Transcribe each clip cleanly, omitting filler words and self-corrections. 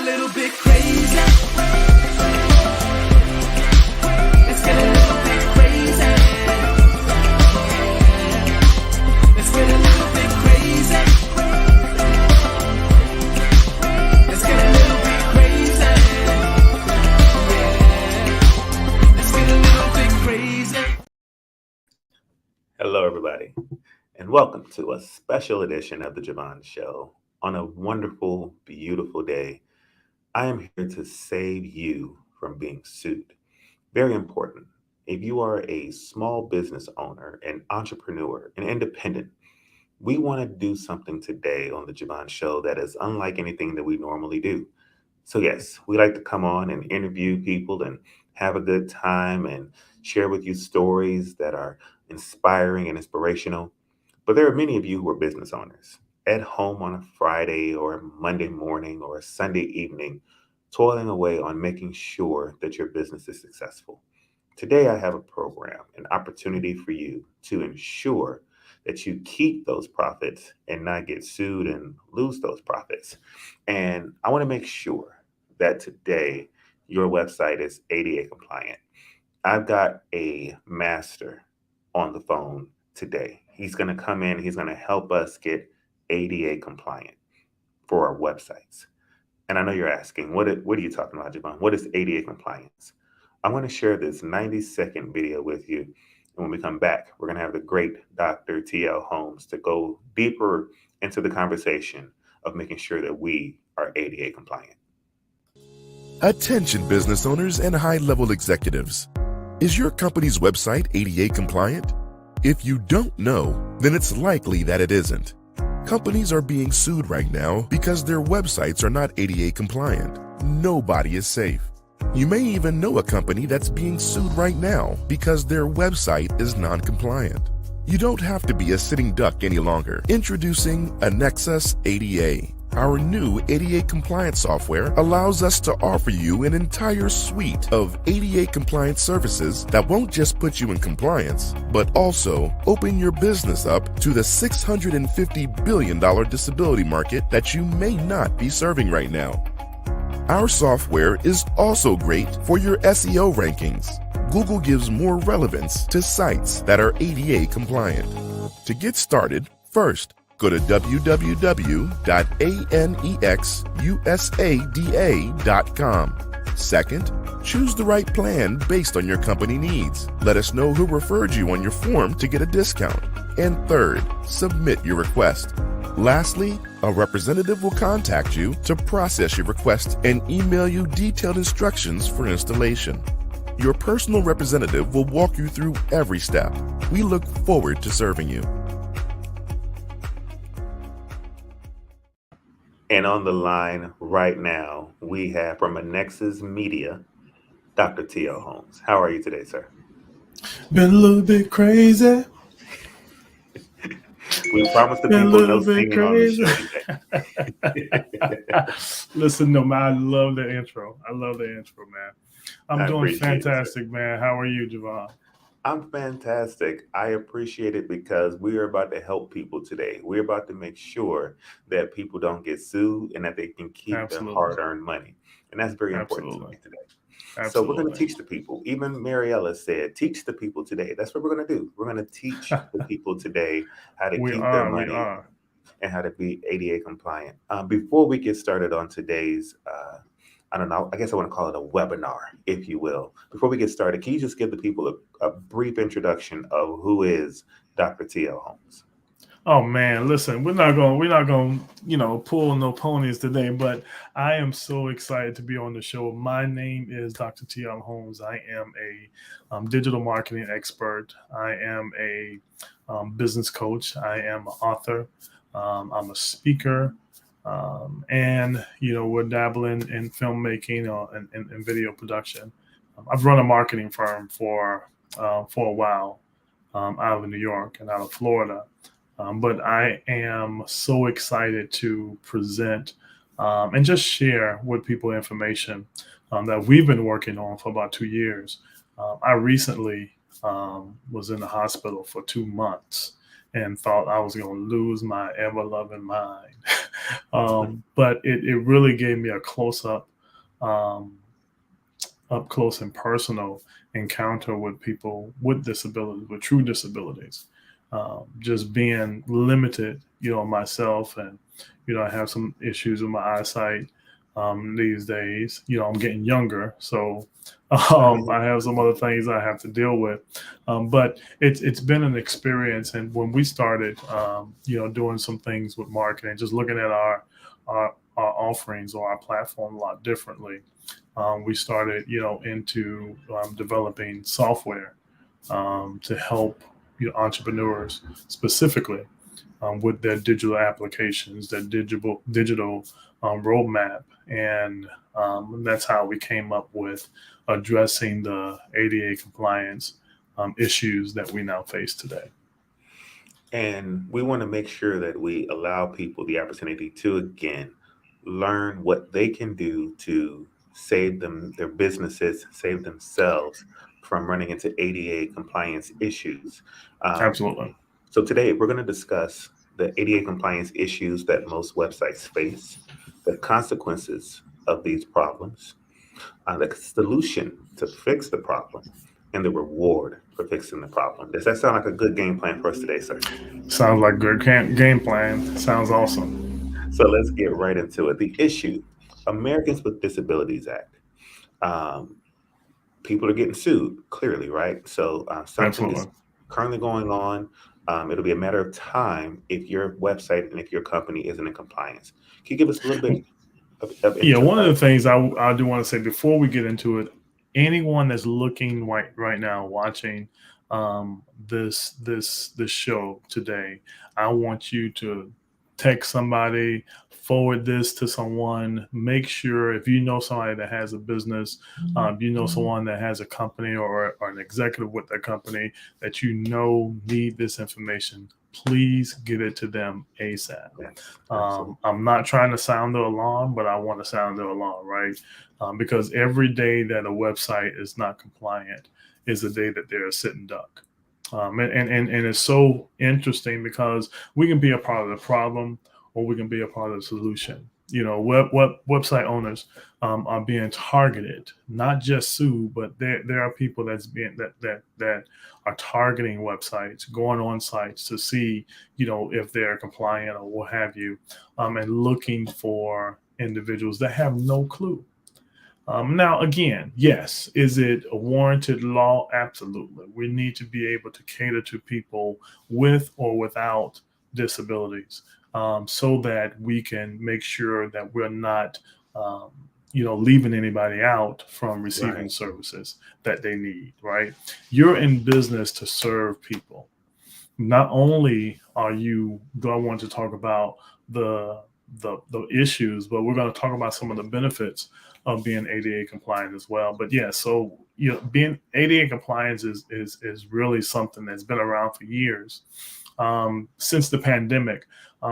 little bit crazy. Let's get a little bit crazy. Let's get a little bit crazy. Let's get a little bit crazy. Let's get a little bit crazy. Hello, everybody, and welcome to a special edition of The Javon Show. On a wonderful, beautiful day, I am here to save you from being sued. Very important. If you are a small business owner, an entrepreneur, an independent, we want to do something today on The Javon Show that is unlike anything that we normally do. So, yes, we like to come on and interview people and have a good time and share with you stories that are inspiring and inspirational. But there are many of you who are business owners at home on a Friday or a Monday morning or a Sunday evening, toiling away on making sure that your business is successful. Today, I have a program, an opportunity for you to ensure that you keep those profits and not get sued and lose those profits. And I want to make sure that today your website is ADA compliant. I've got a master on the phone today. He's going to come in, he's going to help us get ADA compliant for our websites. And I know you're asking, what are you talking about, Javon? What is ADA compliance? I'm going to share this 90-second video with you. And when we come back, we're going to have the great Dr. T.L. Holmes to go deeper into the conversation of making sure that we are ADA compliant. Attention business owners and high-level executives. Is your company's website ADA compliant? If you don't know, then it's likely that it isn't. Companies are being sued right now because their websites are not ADA compliant. Nobody is safe. You may even know a company that's being sued right now because their website is non-compliant. You don't have to be a sitting duck any longer. Introducing Annexus ADA. Our new ADA compliance software allows us to offer you an entire suite of ADA compliance services that won't just put you in compliance, but also open your business up to the $650 billion disability market that you may not be serving right now. Our software is also great for your SEO rankings. Google gives more relevance to sites that are ADA compliant. To get started, first, go to www.anexusada.com. Second, choose the right plan based on your company needs. Let us know who referred you on your form to get a discount. And third, submit your request. Lastly, a representative will contact you to process your request and email you detailed instructions for installation. Your personal representative will walk you through every step. We look forward to serving you. And on the line right now, we have from Annexus Media, Dr. T.L. Holmes. How are you today, sir? Been a little bit crazy. We promised the people no singing on the show today. Listen, no, man, I love the intro. Man. I'm doing fantastic, it, man. How are you, Javon? I'm fantastic. I appreciate it because we are about to help people today. We're about to make sure that people don't get sued and that they can keep their hard-earned money. And that's very important to me today. So we're going to teach the people. Even Mariella said, teach the people today. That's what we're going to do. We're going to teach the people today how to keep their money and how to be ADA compliant. Before we get started on today's, I don't know, I guess I want to call it a webinar, if you will. Before we get started, can you just give the people a brief introduction of who is Dr. T.L. Holmes? Oh man, listen, we're not going, pull no ponies today, but I am so excited to be on the show. My name is Dr. T.L. Holmes. I am a digital marketing expert. I am a business coach. I am an author. I'm a speaker. And we're dabbling in filmmaking and video production. I've run a marketing firm for a while out of New York and out of Florida. But I am so excited to present and just share with people information that we've been working on for about 2 years. I recently was in the hospital for 2 months. and thought I was going to lose my ever loving mind. But it really gave me a um, up close and personal encounter with people with disabilities, with true disabilities. Just being limited, myself, and I have some issues with my eyesight these days. I'm getting younger, so I have some other things I have to deal with. But it's been an experience, and when we started, doing some things with marketing, just looking at our offerings or our platform a lot differently. We started, into developing software to help entrepreneurs specifically with their digital applications, their digital roadmap, and that's how we came up with addressing the ADA compliance issues that we now face today. And we want to make sure that we allow people the opportunity to, again, learn what they can do to save them, their businesses, save themselves from running into ADA compliance issues. Absolutely. So today we're going to discuss the ADA compliance issues that most websites face, the consequences of these problems, the solution to fix the problem, and the reward for fixing the problem. Does that sound like a good game plan for us today, sir? Sounds like good game plan. Sounds awesome. So let's get right into it. The issue, Americans with Disabilities Act. People are getting sued, clearly, right? So something is Absolutely. currently going on. It'll be a matter of time if your website and if your company isn't in compliance. Can you give us a little bit of Yeah, intro? one of the things I do want to say before we get into it, anyone that's looking right now, watching this show today, I want you to text somebody, forward this to someone. Make sure if you know somebody that has a business, you know someone that has a company or an executive with their company that need this information. Please get it to them ASAP. Yeah, absolutely. I'm not trying to sound the alarm, but I want to sound the alarm, right? Because every day that a website is not compliant is a day that they're a sitting duck. And it's so interesting because we can be a part of the problem or we can be a part of the solution. Website owners are being targeted, not just sued, but there are people that are targeting websites, going on sites to see, if they're compliant or what have you, and looking for individuals that have no clue. Now, again, yes, is it a warranted law? Absolutely. We need to be able to cater to people with or without disabilities, so that we can make sure that we're not, leaving anybody out from receiving Right. services that they need, right? You're in business to serve people. Not only do I want to talk about the issues, but we're going to talk about some of the benefits of being ADA compliant as well. But yeah, so being ADA compliance is really something that's been around for years. Since the pandemic,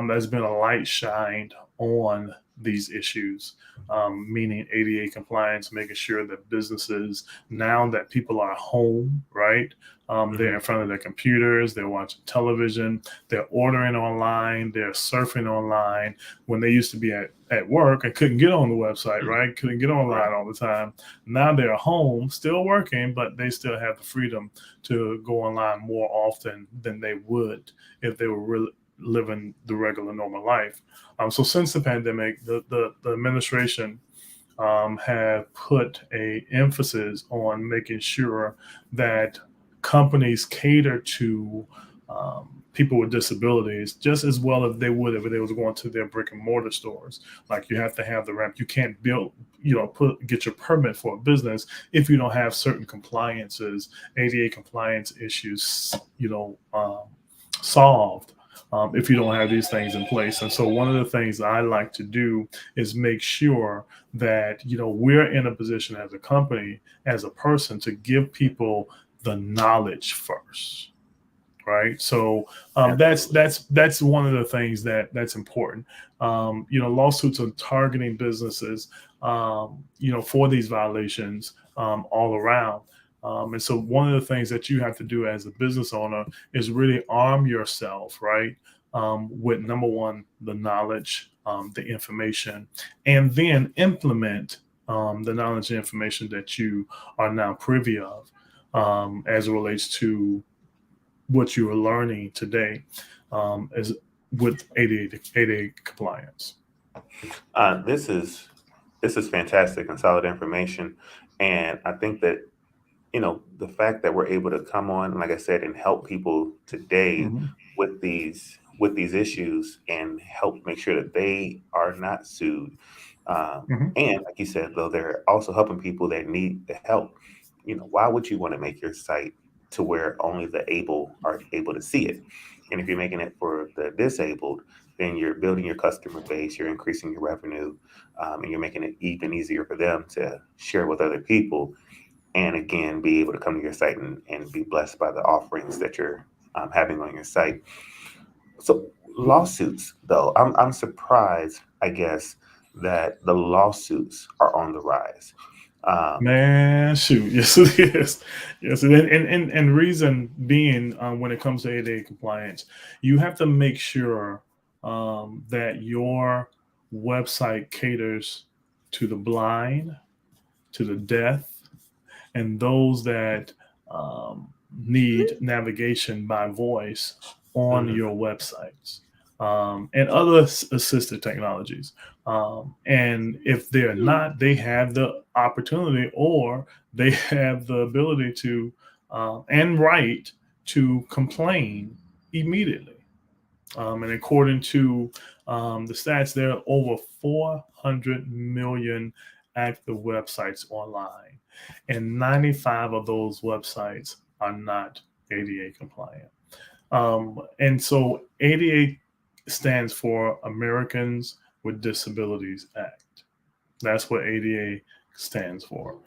there's been a light shined on these issues, meaning ADA compliance, making sure that businesses, now that people are home, right? They're in front of their computers, they're watching television, they're ordering online, they're surfing online. When they used to be at work and couldn't get on the website, right? Couldn't get online all the time. Now they're home, still working, but they still have the freedom to go online more often than they would if they were really living the regular normal life. So since the pandemic, the administration have put a emphasis on making sure that companies cater to people with disabilities just as well as they would if they was going to their brick and mortar stores. Like, you have to have the ramp. You can't build, get your permit for a business if you don't have certain compliances, ADA compliance issues, solved. If you don't have these things in place. And so one of the things I like to do is make sure that, we're in a position as a company, as a person, to give people the knowledge first. Right. So that's one of the things that's important. Lawsuits are targeting businesses, for these violations all around. And so one of the things that you have to do as a business owner is really arm yourself, right? With number one, the knowledge, the information, and then implement the knowledge and information that you are now privy of as it relates to what you are learning today as with 88 compliance. This is fantastic and solid information, and I think that the fact that we're able to come on, like I said, and help people today Mhm. with these issues and help make sure that they are not sued. Mhm. And like you said, though, they're also helping people that need the help. Why would you want to make your site to where only the able are able to see it? And if you're making it for the disabled, then you're building your customer base, you're increasing your revenue, and you're making it even easier for them to share with other people. And again, be able to come to your site and be blessed by the offerings that you're having on your site. So lawsuits, though, I'm surprised, I guess, that the lawsuits are on the rise. Man, shoot, yes it is. Yes, and reason being, when it comes to ADA compliance, you have to make sure that your website caters to the blind, to the deaf, and those that need navigation by voice on Mhm. your websites and other assistive technologies. And if they're not, they have the opportunity or they have the ability to and right to complain immediately. And according to the stats, there are over 400 million active websites online, and 95 of those websites are not ADA compliant. And so ADA stands for Americans with Disabilities Act. That's what ADA stands for.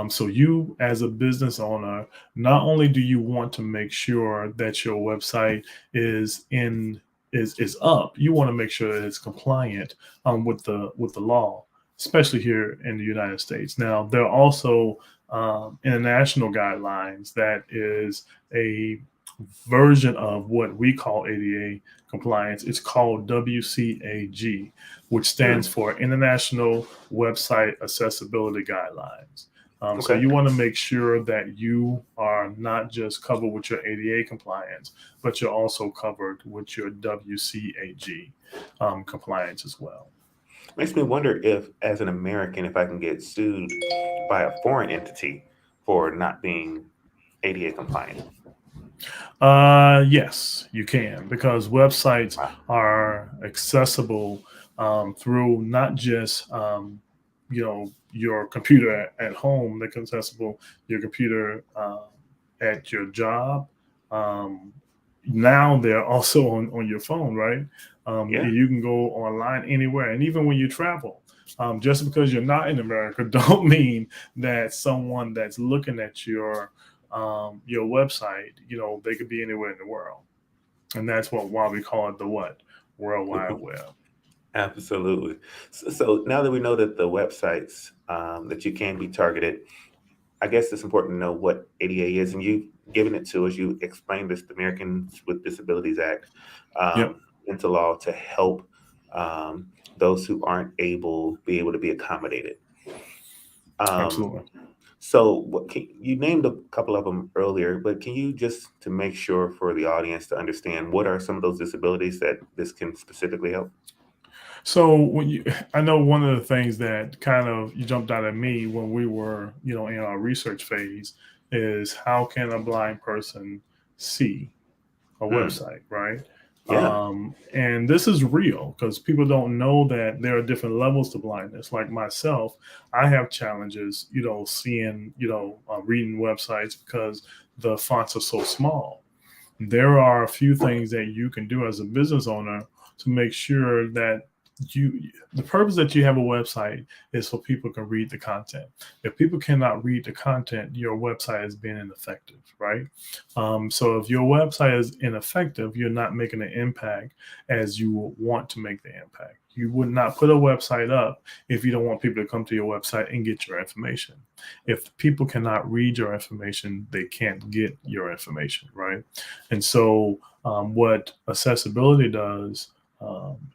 So you, as a business owner, not only do you want to make sure that your website is up, you want to make sure that it's compliant with the law, especially here in the United States. Now there are also international guidelines that is a version of what we call ADA compliance. It's called WCAG, which stands Mm, for International Website Accessibility Guidelines. So okay. you want to make sure that you are not just covered with your ADA compliance, but you're also covered with your WCAG compliance as well. Makes me wonder if, as an American, if I can get sued by a foreign entity for not being ADA compliant. Yes, you can, because websites Wow. are accessible through not just your computer at home. They're accessible your computer at your job. Um, Now they're also on your phone, right? Yeah. You can go online anywhere, and even when you travel. Just because you're not in America, don't mean that someone that's looking at your website, they could be anywhere in the world, and that's why we call it the what World Wide Web. Absolutely. So now that we know that the websites that you can be targeted, I guess it's important to know what ADA is, and you've given it to us. You explained this, the Americans with Disabilities Act, Yep, into law to help those who aren't be able to be accommodated. Um, absolutely. so, you named a couple of them earlier, but can you just to make sure for the audience to understand what are some of those disabilities that this can specifically help? So I know one of the things that kind of you jumped out at me when we were, in our research phase is how can a blind person see a Mm, website, right? yeah. And this is real because people don't know that there are different levels to blindness. Like myself, I have challenges, seeing, reading websites because the fonts are so small. There are a few things that you can do as a business owner to make sure that the purpose that you have a website is so people can read the content. If people cannot read the content, your website is being ineffective, right? So if your website is ineffective, you're not making an impact as you want to make the impact. You would not put a website up if you don't want people to come to your website and get your information. If people cannot read your information, they can't get your information, right? And so what accessibility does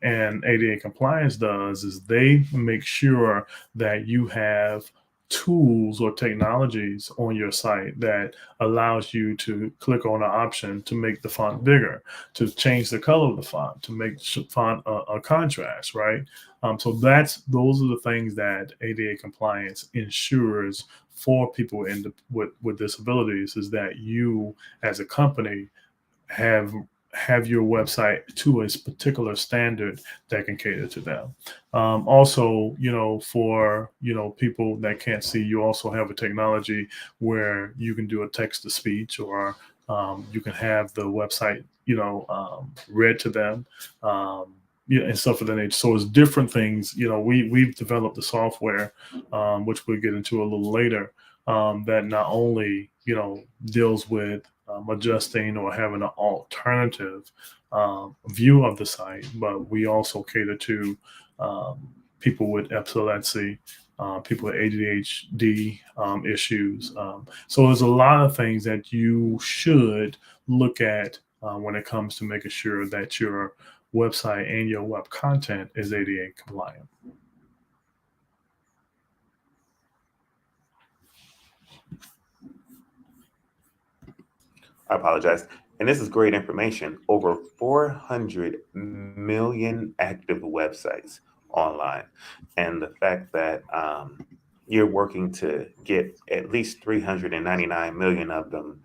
and ADA compliance does is they make sure that you have tools or technologies on your site that allows you to click on an option to make the font bigger, to change the color of the font, to make font a contrast, right? So those are the things that ADA compliance ensures for people with disabilities, is that you as a company have your website to a particular standard that can cater to them. Also, for people that can't see, you also have a technology where you can do a text to speech, or you can have the website read to them, and stuff of that nature. So it's different things. We've developed the software, which we'll get into a little later, that not only deals with adjusting or having an alternative view of the site, but we also cater to people with epilepsy, people with ADHD issues. So there's a lot of things that you should look at when it comes to making sure that your website and your web content is ADA compliant. I apologize. And this is great information. Over 400 million active websites online. And the fact that you're working to get at least 399 million of them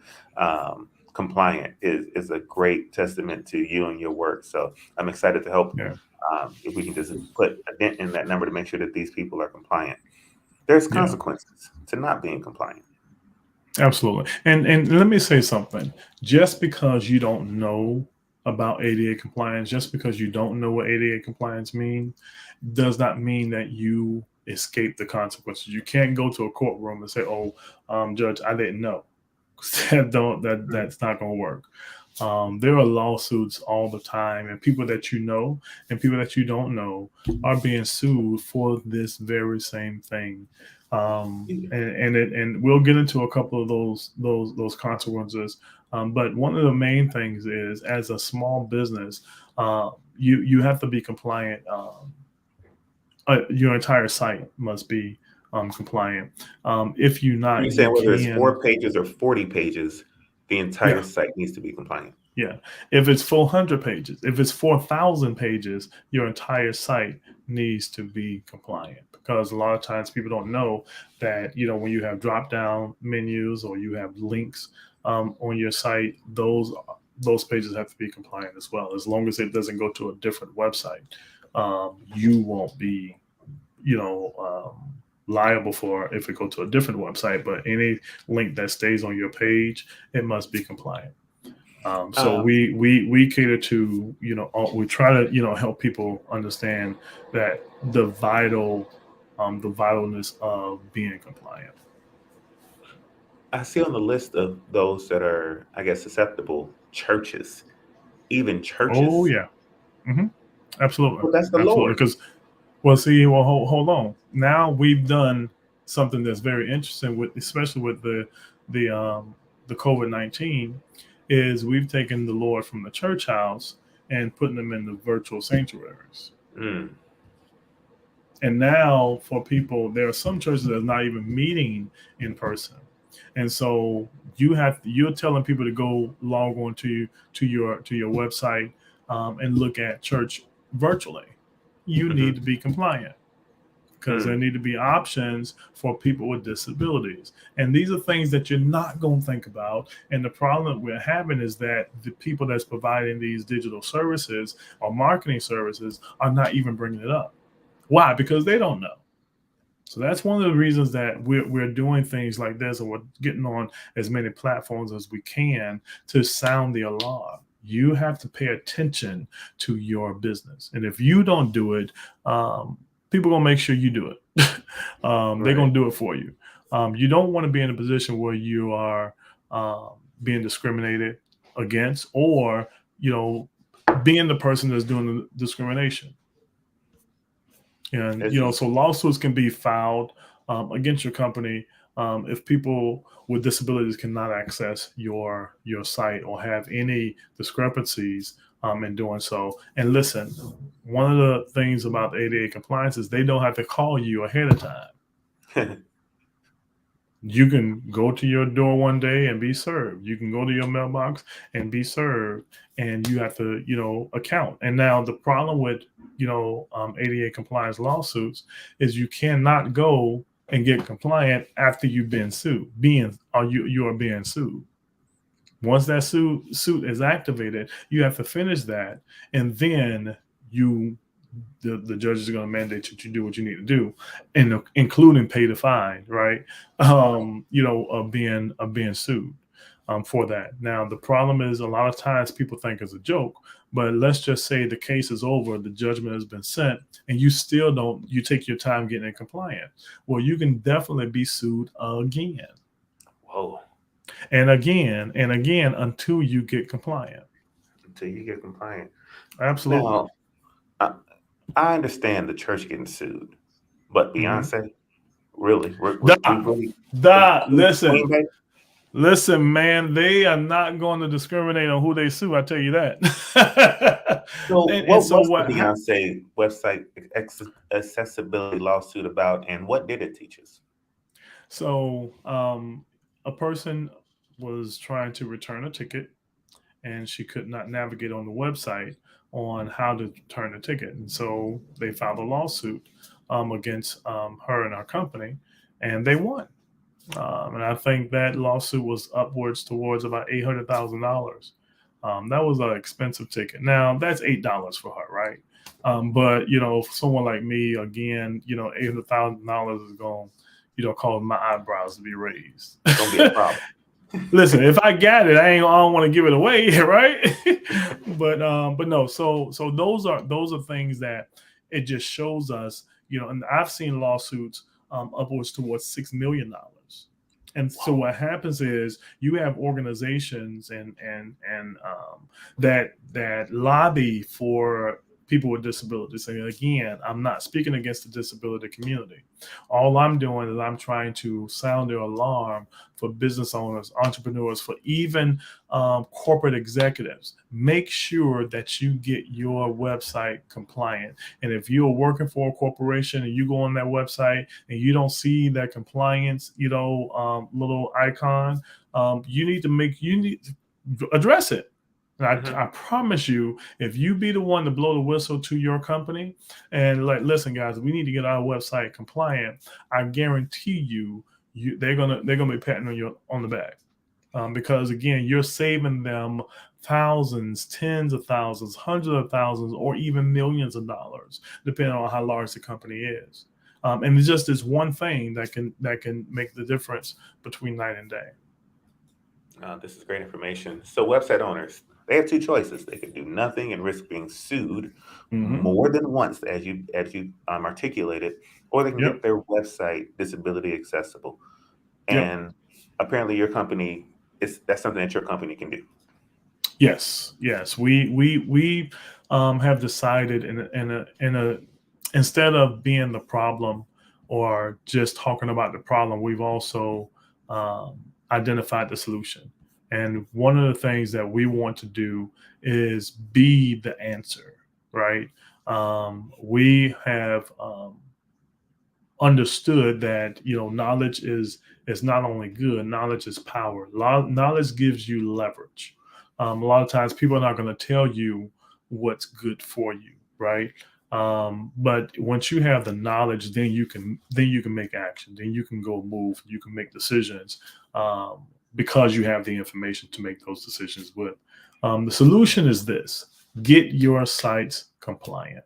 compliant is a great testament to you and your work. So I'm excited to help. Yeah. If we can just put a dent in that number to make sure that these people are compliant. There's consequences to not being compliant. Absolutely. And let me say something. Just because you don't know about ADA compliance, just because you don't know what ADA compliance means, does not mean that you escape the consequences. You can't go to a courtroom and say, "Oh, Judge, I didn't know." That's not going to work. There are lawsuits all the time, and people that you know and people that you don't know are being sued for this very same thing. And we'll get into a couple of those consequences. But one of the main things is, as a small business, you have to be compliant. Your entire site must be compliant. If you're not, You're saying whether it's 4 pages or 40 pages, the entire site needs to be compliant. Yeah. If it's 400 pages, if it's 4,000 pages, your entire site needs to be compliant, because a lot of times people don't know that, when you have drop down menus or you have links on your site, those pages have to be compliant as well. As long as it doesn't go to a different website, you won't be, liable for if it go to a different website. But any link that stays on your page, it must be compliant. So we cater to, we try to, help people understand that the vitalness of being compliant. I see on the list of those that are, I guess, susceptible, churches, even churches. Oh yeah. Mm-hmm. Absolutely. Well, that's the Lord. Because, hold on. Now we've done something that's very interesting especially with the COVID-19, is we've taken the Lord from the church house and putting them in the virtual sanctuaries. Mm. And now for people, there are some churches that are not even meeting in person. And so you're telling people to go log on to your website and look at church virtually. You need to be compliant, because there need to be options for people with disabilities. And these are things that you're not going to think about. And the problem that we're having is that the people that's providing these digital services or marketing services are not even bringing it up. Why? Because they don't know. So that's one of the reasons that we're doing things like this, and we're getting on as many platforms as we can to sound the alarm. You have to pay attention to your business. And if you don't do it, people going to make sure you do it. They're going to do it for you. You don't want to be in a position where you are being discriminated against, or, being the person that's doing the discrimination. And It's so lawsuits can be filed against your company if people with disabilities cannot access your site or have any discrepancies in doing so. And listen, one of the things about the ADA compliance is they don't have to call you ahead of time. You can go to your door one day and be served. You can go to your mailbox and be served, and you have to, account. And now the problem with, ADA compliance lawsuits is you cannot go and get compliant after you've been sued. You are being sued. Once that suit is activated, you have to finish that, and then the judges are going to mandate that you do what you need to do, and including pay the fine, right? Of being sued for that. Now the problem is a lot of times people think it's a joke, but let's just say the case is over, the judgment has been sent, and you still don't. You take your time getting it compliant. Well, you can definitely be sued again, whoa. and again until you get compliant. Until you get compliant. Absolutely. Now, I understand the church getting sued, but Beyonce, really? Listen, man, they are not going to discriminate on who they sue. I tell you that. So what's the Beyonce website accessibility lawsuit about, and what did it teach us? So a person was trying to return a ticket, and she could not navigate on the website on how to return the ticket. And so they filed a lawsuit against her and our company, and they won. And I think that lawsuit was upwards towards about $800,000. That was an expensive ticket. Now that's $8 for her, right? But for someone like me, again, $800,000 is going, cause my eyebrows to be raised. Don't be a problem. Listen, if I got it, I don't want to give it away, right? but no. So those are things that it just shows us, and I've seen lawsuits upwards towards $6 million. And so what happens is you have organizations and that lobby for people with disabilities. And again, I'm not speaking against the disability community. All I'm doing is I'm trying to sound the alarm for business owners, entrepreneurs, for even corporate executives. Make sure that you get your website compliant. And if you're working for a corporation and you go on that website and you don't see that compliance, little icon, you need to address it. And I promise you, if you be the one to blow the whistle to your company and listen, guys, we need to get our website compliant, I guarantee you, they're gonna be patting you on the back, because again, you're saving them thousands, tens of thousands, hundreds of thousands, or even millions of dollars, depending on how large the company is. And it's just this one thing that can make the difference between night and day. This is great information. So website owners, they have two choices. They could do nothing and risk being sued more than once, as you articulated, or they can get their website disability accessible. And apparently your company, that's something that your company can do. Yes. We have decided instead of being the problem or just talking about the problem, we've also identified the solution. And one of the things that we want to do is be the answer, right? We have understood that, knowledge is not only good, knowledge is power. Knowledge gives you leverage. A lot of times people are not going to tell you what's good for you, right? But once you have the knowledge, then you can make action. Then you can go move. You can make decisions because you have the information to make those decisions with. The solution is this: get your sites compliant,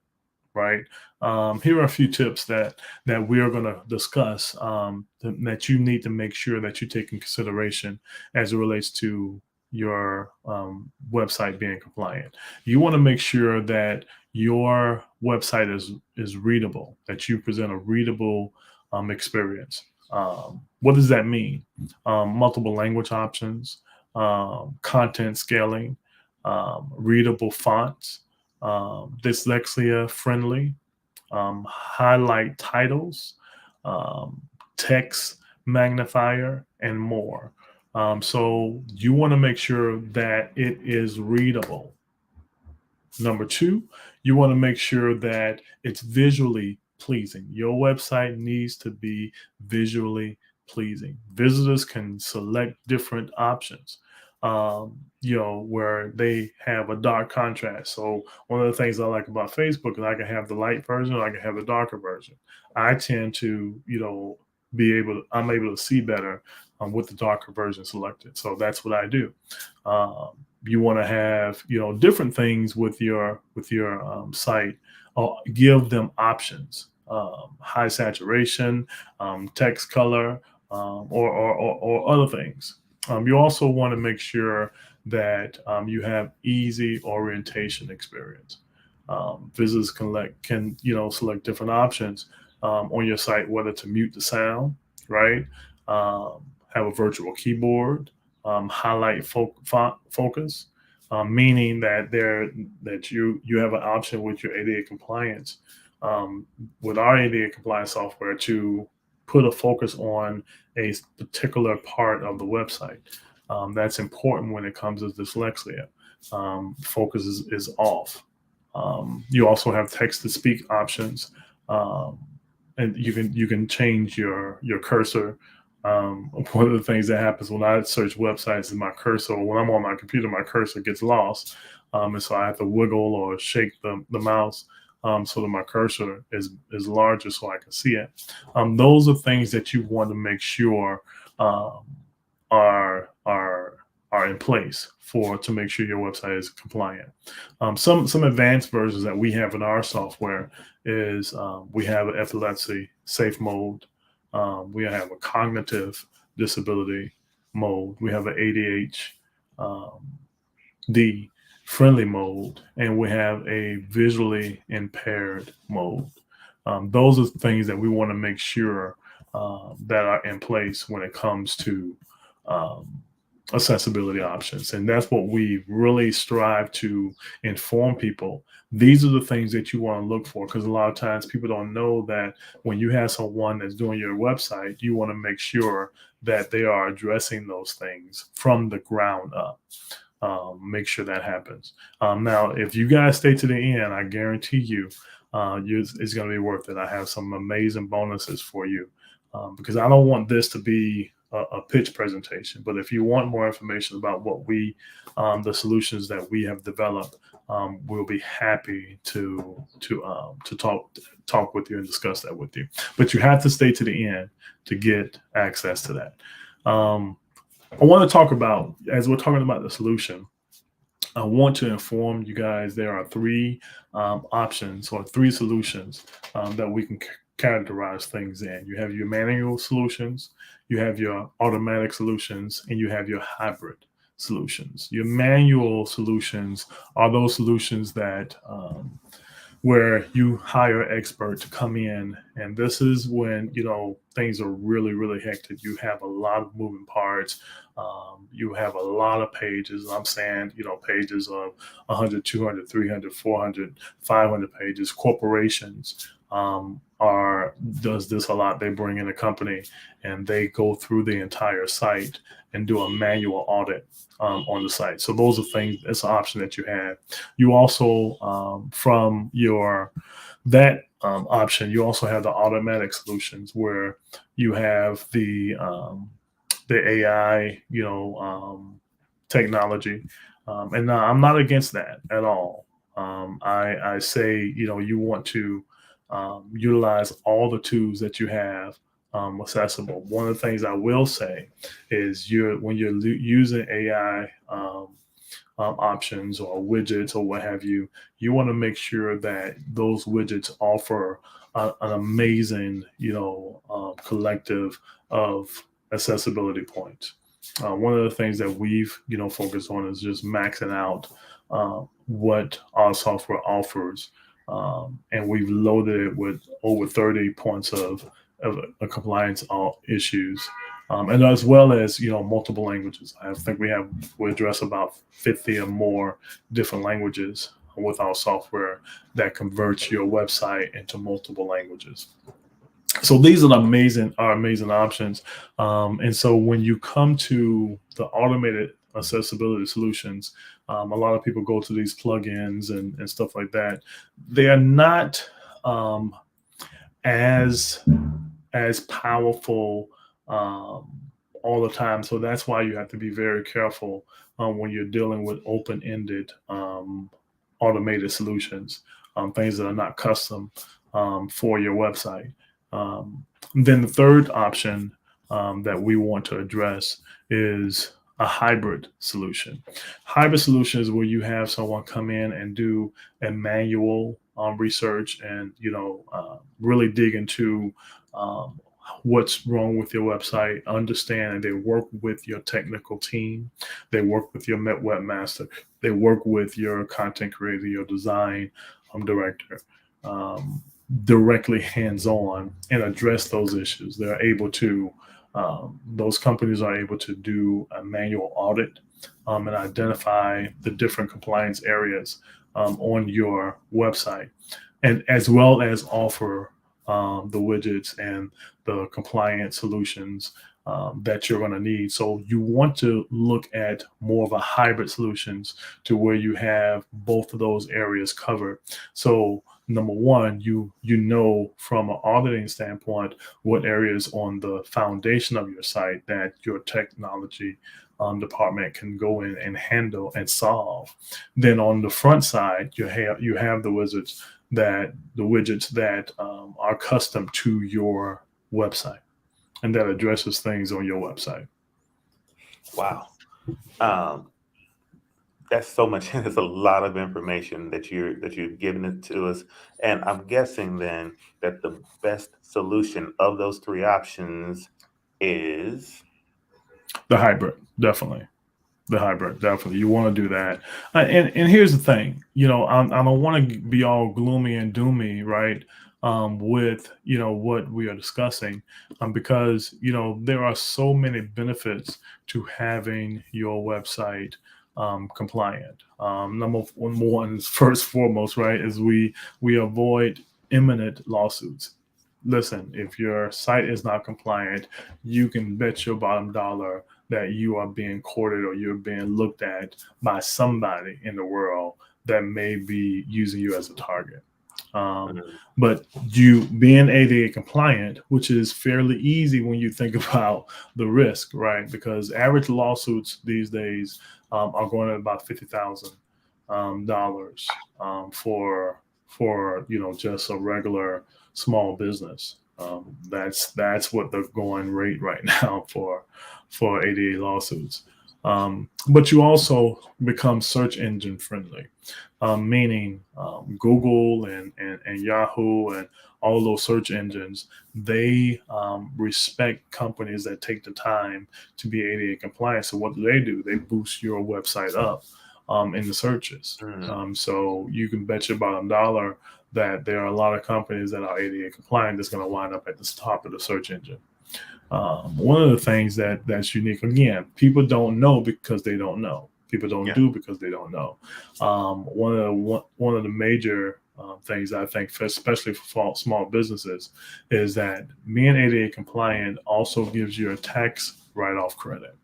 right? Here are a few tips that we're going to discuss that you need to make sure that you take in consideration as it relates to your website being compliant. You want to make sure that your website is readable, that you present a readable experience. What does that mean? Multiple language options, content scaling, readable fonts, dyslexia friendly, highlight titles, text magnifier, and more. So you want to make sure that it is readable. Number two, you want to make sure that it's visually pleasing. Your website needs to be visually pleasing. Visitors can select different options, where they have a dark contrast. So one of the things I like about Facebook is I can have the light version, or I can have the darker version. I tend to, I'm able to see better with the darker version selected. So that's what I do. You want to have, different things with your site. Give them options, high saturation, text color, or other things. You also want to make sure that you have easy orientation experience. Visitors can select different options on your site, whether to mute the sound, right? Have a virtual keyboard, highlight font focus, meaning that you have an option with your ADA compliance, with our ADA compliance software, to put a focus on a particular part of the website. That's important when it comes to dyslexia. Focus is off. You also have text to speak options, and you can change your cursor. One of the things that happens when I search websites is my cursor, when I'm on my computer, my cursor gets lost. And so I have to wiggle or shake the mouse so that my cursor is larger so I can see it. Those are things that you want to make sure are in place to make sure your website is compliant. Some advanced versions that we have in our software is we have an epilepsy safe mode. We have a cognitive disability mode. We have an ADHD friendly mode, and we have a visually impaired mode. Those are things that we want to make sure that are in place when it comes to accessibility options. And that's what we really strive to inform people. These are the things that you want to look for, because a lot of times people don't know that when you have someone that's doing your website, you want to make sure that they are addressing those things from the ground up. Make sure that happens. Now, if you guys stay to the end, I guarantee you, it's going to be worth it. I have some amazing bonuses for you, because I don't want this to be a pitch presentation. But if you want more information about what the solutions that we have developed, we'll be happy to talk with you and discuss that with you. But you have to stay to the end to get access to that. I want to talk about, as we're talking about the solution, I want to inform you guys there are three options or three solutions that we can categorize things in. You have your manual solutions, you have your automatic solutions, and you have your hybrid solutions. Your manual solutions are those solutions that where you hire an expert to come in, and this is when things are really, really hectic. You have a lot of moving parts. You have a lot of pages. I'm saying, pages of 100, 200, 300, 400, 500 pages. Corporations does this a lot. They bring in a company and they go through the entire site and do a manual audit on the site. So those are things, it's an option that you have. You also, from that option, you also have the automatic solutions where you have the AI, technology. And I'm not against that at all. I say, you want to utilize all the tools that you have accessible. One of the things I will say is when you're using AI options or widgets or what have you, you want to make sure that those widgets offer an amazing, collective of accessibility points. One of the things that we've, focused on is just maxing out what our software offers. And we've loaded it with over 30 points of compliance issues, and as well as multiple languages. I think we address about 50 or more different languages with our software that converts your website into multiple languages. So these are amazing options. And so when you come to the automated accessibility solutions, a lot of people go to these plugins and stuff like that. They are not as powerful all the time. So that's why you have to be very careful when you're dealing with open-ended automated solutions, things that are not custom for your website. Then the third option that we want to address is a hybrid solution. Hybrid solution is where you have someone come in and do a manual research and really dig into what's wrong with your website, understand, and they work with your technical team. They work with your webmaster. They work with your content creator, your design director, directly hands-on and address those issues. They're able to, those companies are able to do a manual audit and identify the different compliance areas on your website, and as well as offer the widgets and the compliance solutions that you're going to need. So you want to look at more of a hybrid solutions to where you have both of those areas covered. So number one, you know from an auditing standpoint what areas on the foundation of your site that your technology department can go in and handle and solve. Then on the front side, you have the widgets that are custom to your website and that addresses things on your website. Wow. That's so much. There's a lot of information that you've given it to us. And I'm guessing then that the best solution of those three options is the hybrid, definitely. The hybrid, definitely. You want to do that. And here's the thing, I don't want to be all gloomy and doomy, right? With, what we are discussing, because, there are so many benefits to having your website compliant. Number one is first foremost, right, is we avoid imminent lawsuits. Listen, if your site is not compliant, you can bet your bottom dollar that you are being courted or you're being looked at by somebody in the world that may be using you as a target. But you being ADA compliant, which is fairly easy when you think about the risk, right? Because average lawsuits these days are going at about $50,000 for just a regular small business. That's what the going rate right now for ADA lawsuits. But you also become search engine friendly, meaning Google and Yahoo and all those search engines, they respect companies that take the time to be ADA compliant. So what do? They boost your website up in the searches. So you can bet your bottom dollar that there are a lot of companies that are ADA compliant that's going to wind up at the top of the search engine. One of the things that's unique, again, people don't know because they don't know. People don't do because they don't know. One of the major things I think, especially for small businesses, is that being ADA compliant also gives you a tax write-off credit.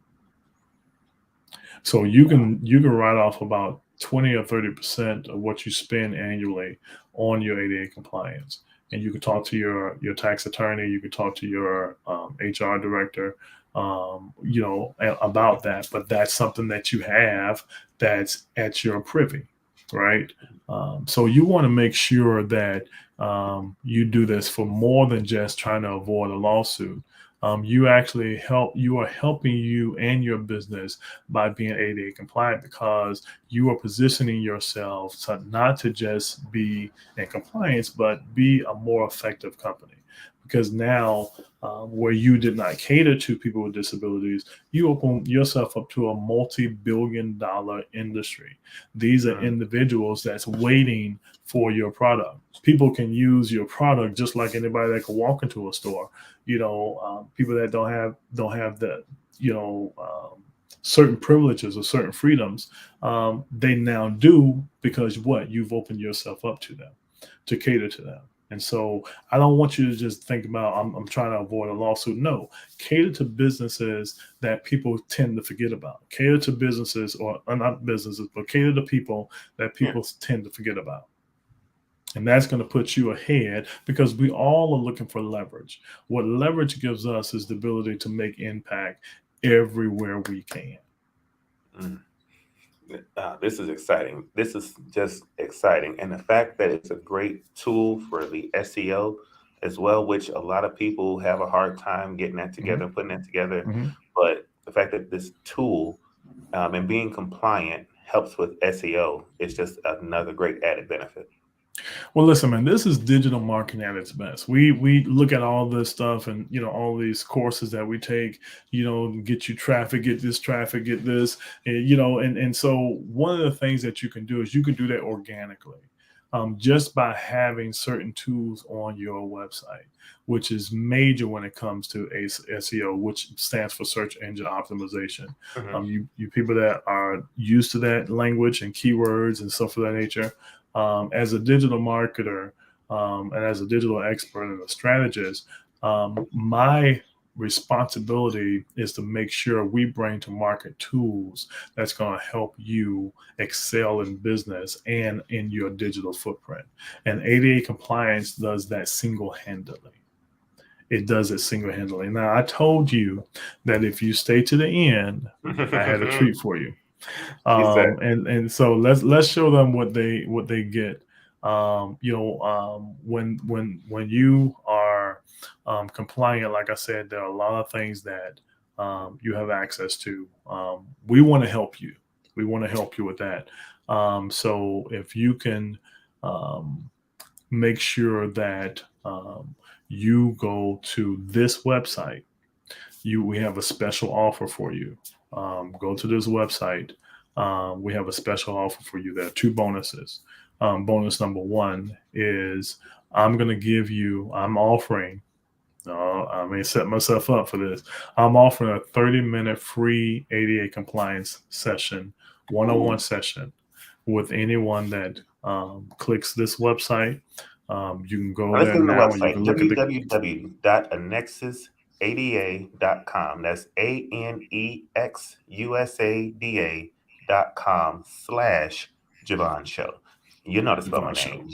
So you can write off about 20 or 30% of what you spend annually on your ADA compliance. And you can talk to your tax attorney, you can talk to your HR director, about that. But that's something that you have that's at your privy, right? So you want to make sure that you do this for more than just trying to avoid a lawsuit. You are helping you and your business by being ADA compliant, because you are positioning yourself not to just be in compliance, but be a more effective company. Because now, where you did not cater to people with disabilities, you open yourself up to a multi-billion-dollar industry. These are individuals that's waiting for your product. People can use your product just like anybody that can walk into a store. People that don't have the certain privileges or certain freedoms, they now do because what? You've opened yourself up to them, to cater to them. And so I don't want you to just think about, I'm trying to avoid a lawsuit. No, cater to businesses that people tend to forget about. Cater to businesses, or not businesses, but cater to people that people tend to forget about. And that's going to put you ahead because we all are looking for leverage. What leverage gives us is the ability to make impact everywhere we can. This is exciting. This is just exciting. And the fact that it's a great tool for the SEO as well, which a lot of people have a hard time getting that together, putting that together. But the fact that this tool and being compliant helps with SEO is just another great added benefit. Well, listen, man, this is digital marketing at its best. We look at all this stuff and, all these courses that we take, get you traffic, get this traffic, get this, and so one of the things that you can do is you can do that organically, just by having certain tools on your website, which is major when it comes to SEO, which stands for search engine optimization. You people that are used to that language and keywords and stuff of that nature, as a digital marketer and as a digital expert and a strategist, my responsibility is to make sure we bring to market tools that's going to help you excel in business and in your digital footprint. And ADA compliance does that single-handedly. It does it single-handedly. Now, I told you that if you stay to the end, I had a treat for you. And so let's show them what they get. When you are compliant, like I said, there are a lot of things that you have access to. We want to help you. We want to help you with that. So if you can make sure that you go to this website, we have a special offer for you. Go to this website. We have a special offer for you. There are two bonuses. Bonus number one is I'm offering, I may set myself up for this. I'm offering a 30-minute free ADA compliance session, one-on-one session with anyone that clicks this website. You can go there now and you can look at www.annexusada.com. That's ANEXUSADA.com/Javon Show. You know to spell my name.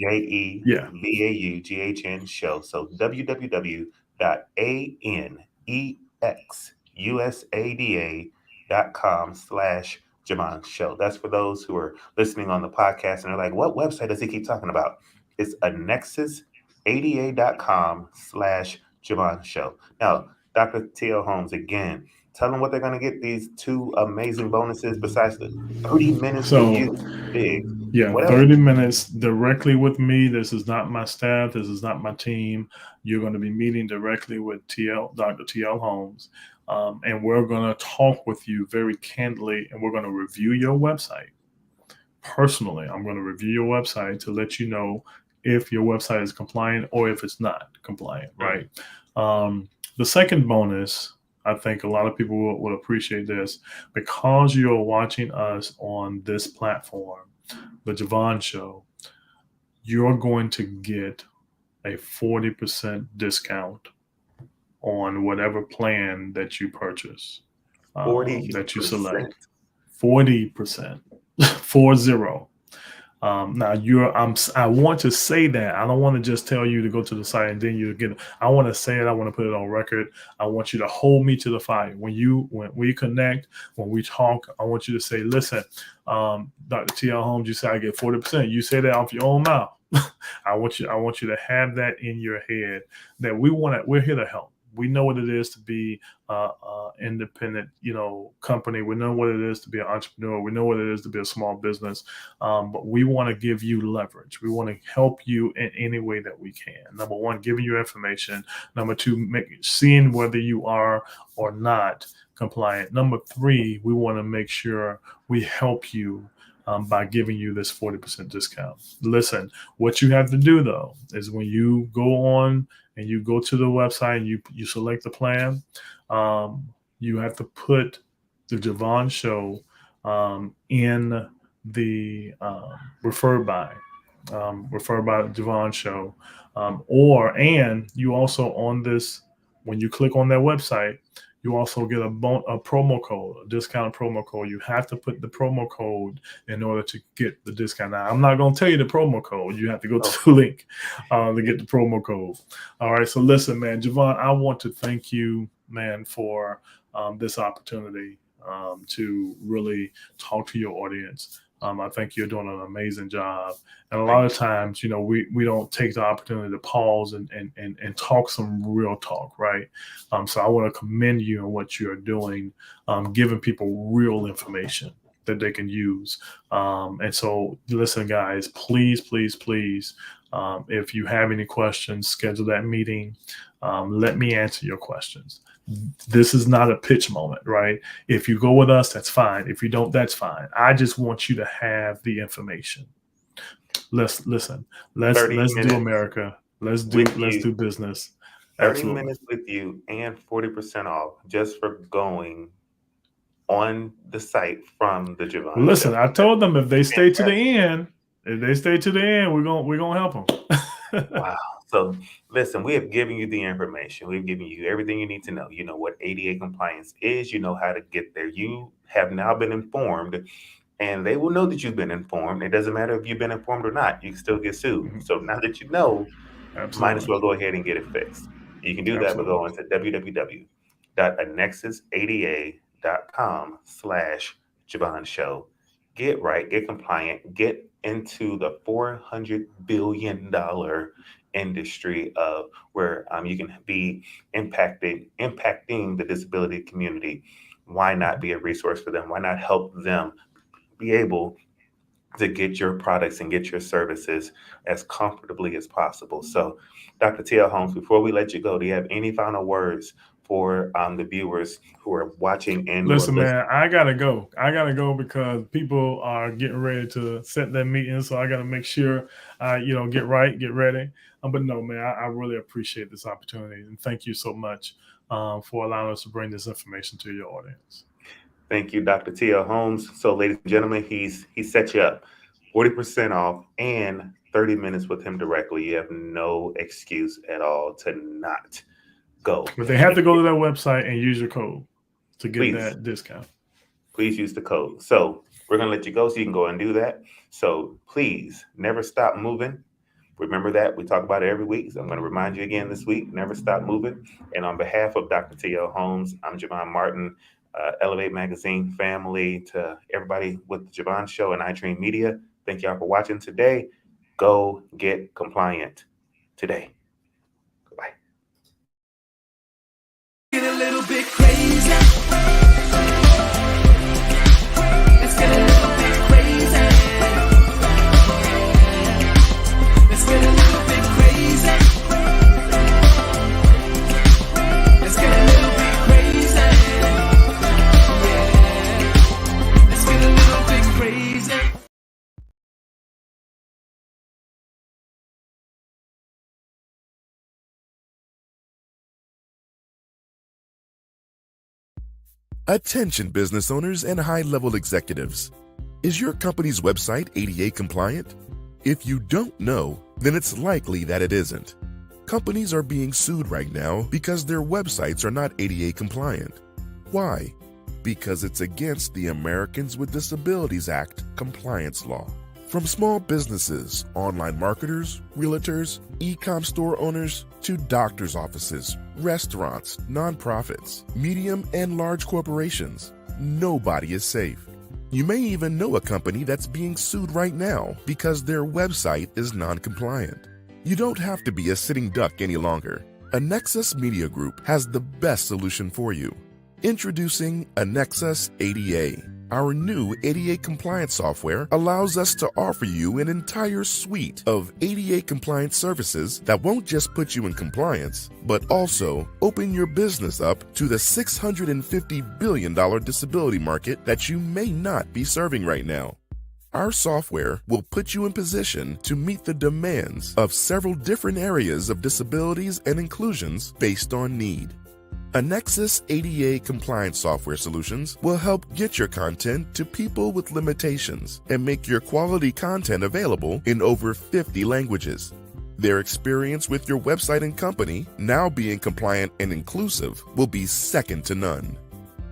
JEVAUGHN Show. So www.ANEXUSADA.com/Javon Show. That's for those who are listening on the podcast and they're like, what website does he keep talking about? It's ANEXUSADA.com/Javon Show. Now, Dr. T.L. Holmes, again, tell them what they're going to get these two amazing bonuses besides the 30 minutes with you. Big. Yeah, 30 minutes directly with me. This is not my staff. This is not my team. You're going to be meeting directly with Dr. T.L. Holmes. And we're going to talk with you very candidly, and we're going to review your website. Personally, I'm going to review your website to let you know if your website is compliant or if it's not compliant, right? The second bonus, I think a lot of people will appreciate this, because you're watching us on this platform, the Javon Show, you're going to get a 40% discount on whatever plan that you purchase, that you select. 40%, 40. Now I want to say that. I don't want to just tell you to go to the site and then you get it. I want to say it. I want to put it on record. I want you to hold me to the fire. When we connect, when we talk, I want you to say, listen, Dr. T.L. Holmes, you say I get 40%. You say that off your own mouth. I want you to have that in your head, that we're here to help. We know what it is to be independent, company. We know what it is to be an entrepreneur. We know what it is to be a small business. But we want to give you leverage. We want to help you in any way that we can. Number one, giving you information. Number two, seeing whether you are or not compliant. Number three, we want to make sure we help you by giving you this 40% discount. Listen, what you have to do though is when you go on and you go to the website and you select the plan, you have to put the Javon Show in the referred by Javon Show, and you also on this, when you click on their website, you also get a promo code, a discount promo code. You have to put the promo code in order to get the discount. Now, I'm not going to tell you the promo code. You have to go to the link to get the promo code. All right. So listen, man, Javon, I want to thank you, man, for this opportunity to really talk to your audience. I think you're doing an amazing job. And a lot of times, you know, we don't take the opportunity to pause and talk some real talk, right? So I want to commend you on what you're doing, giving people real information that they can use. And so listen, guys, please, if you have any questions, schedule that meeting. Let me answer your questions. This is not a pitch moment, right? If you go with us, that's fine. If you don't, that's fine. I just want you to have the information. Let's do America. Let's do business. 30 Absolutely. minutes with you and 40% off just for going on the site from the Javon Listen, Show. I told them if they stay to the end, we're gonna help them. Wow. So listen, we have given you the information. We've given you everything you need to know. You know what ADA compliance is. You know how to get there. You have now been informed, and they will know that you've been informed. It doesn't matter if you've been informed or not. You can still get sued. Mhm. So now that you know, Absolutely. might as well go ahead and get it fixed. You can do that by going to www.annexusada.com/Javon Show. Get right, get compliant, get into the $400 billion industry of where you can be impacting the disability community. Why not be a resource for them? Why not help them be able to get your products and get your services as comfortably as possible? So, Dr. T.L. Holmes, before we let you go, do you have any final words for the viewers who are watching and listen, man, I gotta go because people are getting ready to set their meeting, so I gotta make sure get ready. But no, man, I really appreciate this opportunity, and thank you so much for allowing us to bring this information to your audience. Thank you, Dr. T.L. Holmes. So, ladies and gentlemen, he set you up 40% off and 30 minutes with him directly. You have no excuse at all to not go. But they have to go to their website and use your code to get that discount. Please use the code. So we're going to let you go so you can go and do that. So please never stop moving. Remember that. We talk about it every week. So I'm going to remind you again this week, never stop moving. And on behalf of Dr. T.L. Holmes, I'm Javon Martin, Elevate Magazine family, to everybody with the Javon Show and iDream Media. Thank y'all for watching today. Go get compliant today. Goodbye. Get a little bit crazy. Let's get a little bit crazy. Let's get a little bit crazy. Let's get a little bit crazy. Yeah. Let's get a little bit crazy. Attention business owners and high-level executives. Is your company's website ADA compliant? If you don't know, then it's likely that it isn't. Companies are being sued right now because their websites are not ADA compliant. Why? Because it's against the Americans with Disabilities Act compliance law. From small businesses, online marketers, realtors, e-com store owners, to doctor's offices, restaurants, nonprofits, medium and large corporations, nobody is safe. You may even know a company that's being sued right now because their website is non-compliant. You don't have to be a sitting duck any longer. Annexus Media Group has the best solution for you. Introducing Annexus ADA. Our new ADA compliance software allows us to offer you an entire suite of ADA compliant services that won't just put you in compliance, but also open your business up to the $650 billion disability market that you may not be serving right now. Our software will put you in position to meet the demands of several different areas of disabilities and inclusions based on need. Annexus ADA compliance software solutions will help get your content to people with limitations and make your quality content available in over 50 languages. Their experience with your website and company, now being compliant and inclusive, will be second to none.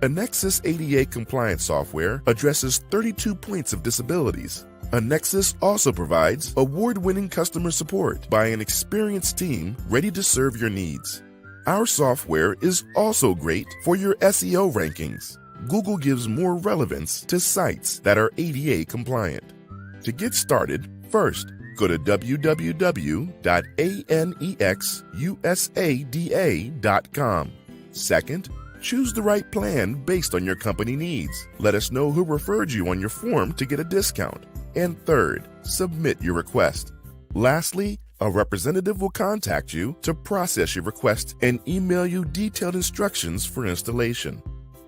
Annexus ADA compliance software addresses 32 points of disabilities. Annexus also provides award-winning customer support by an experienced team ready to serve your needs. Our software is also great for your SEO rankings. Google gives more relevance to sites that are ADA compliant. To get started, first, go to www.anexusada.com. Second, choose the right plan based on your company needs. Let us know who referred you on your form to get a discount. And third, submit your request. Lastly, a representative will contact you to process your request and email you detailed instructions for installation.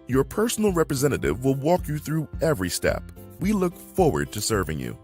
Your personal representative will walk you through every step. We look forward to serving you.